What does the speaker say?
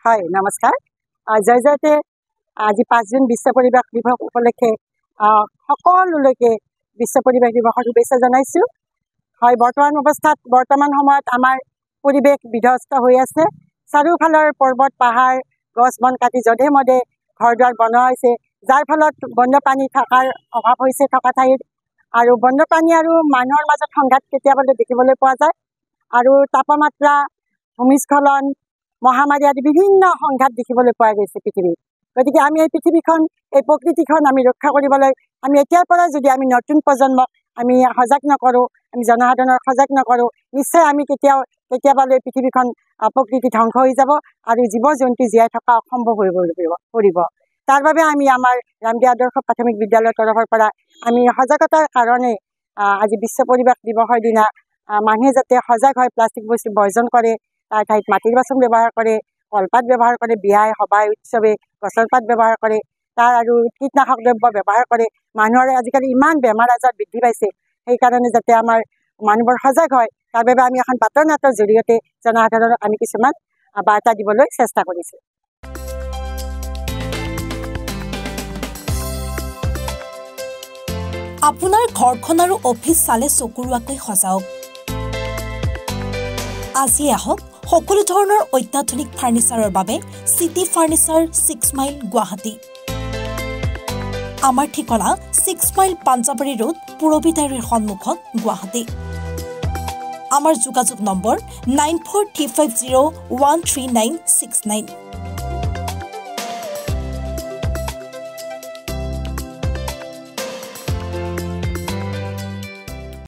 হয় নমস্কাৰ জয় জয়তে আজি 5 জুন বিশ্ব পৰিৱেশ দিৱস উপলক্ষে সকলোলৈকে বিশ্ব পৰিৱেশ দিৱসৰ শুভেচ্ছা জনাইছো হয় বৰ্তমান সময়ত আমাৰ পৰিৱেশ বিধ্বস্ত হৈ আছে চাৰিওফালৰ পৰ্বত পাহাৰ গছ বন কাটি যধে মধে ঘৰ দুৱাৰ বনোৱা হৈছে যাৰ ফলত বন্যপ্ৰাণী থকাৰ অভাৱ হৈছে থকা ঠাইত আৰু বন্যপ্ৰাণী আৰু মানুহৰ মাজত সংঘাত কেতিয়াবা দেখিবলৈ পোৱা যায় আৰু তাপমাত্ৰা ভূমিস্খলন মহামাৰী আদি বিভিন্ন সংঘাত দেখিবলৈ পোৱা গৈছে পৃথিৱীত গতিকে আমি এই পৃথিৱীখন এই প্ৰকৃতিখন আমি ৰক্ষা কৰিবলৈ আমি এতিয়াৰ পৰা যদি আমি নতুন প্ৰজন্মক আমি সজাগ নকৰোঁ আমি জনসাধাৰণক সজাগ নকৰোঁ নিশ্চয় আমি কেতিয়াবালৈ পৃথিৱীখন প্ৰকৃতি ধ্বংস হৈ যাব আৰু জীৱ জন্তু জীয়াই থকা অসম্ভৱ হৈ পৰিব তাৰ বাবে আমি আমাৰ ৰামদিয়া আদৰ্শ প্ৰাথমিক বিদ্যালয়ৰ তৰফৰ পৰা আমি সজাগতাৰ কাৰণে আজি বিশ্ব পৰিৱেশ দিৱসৰ দিনা মানুহে যাতে সজাগ হয় প্লাষ্টিক বস্তু বৰ্জন কৰে তাৰ ঠাইত মাটিৰ বাচন ব্যৱহাৰ কৰে কলপাত ব্যৱহাৰ কৰে বিয়াই সভাই উৎসৱে গছৰ পাত ব্যৱহাৰ কৰে তাৰ আৰু কীটনাশক দ্ৰব্য ব্যৱহাৰ কৰে মানুহৰ আজিকালি ইমান বেমাৰ আজাৰ বৃদ্ধি পাইছে সেইকাৰণে যাতে আমাৰ মানুহবোৰ সজাগ হয় তাৰ বাবে আমি এখন বাতৰ নাটৰ জৰিয়তে জনসাধাৰণক আমি কিছুমান বাৰ্তা দিবলৈ চেষ্টা কৰিছোঁ আপোনাৰ ঘৰখন আৰু অফিচ চালে চকুৰুৱাকৈ সজাওক আজি আহক সকলো ধৰণৰ অত্যাধুনিক ফাৰ্নিচাৰৰ বাবে সিটি ফাৰ্নিচাৰ 6 মাইল গুৱাহাটী আমাৰ ঠিকনা 6 মাইল পাঞ্জাবাৰী ৰোড পুৰবিদাৰীৰ সন্মুখত গুৱাহাটী আমাৰ যোগাযোগ নম্বৰ 9435013969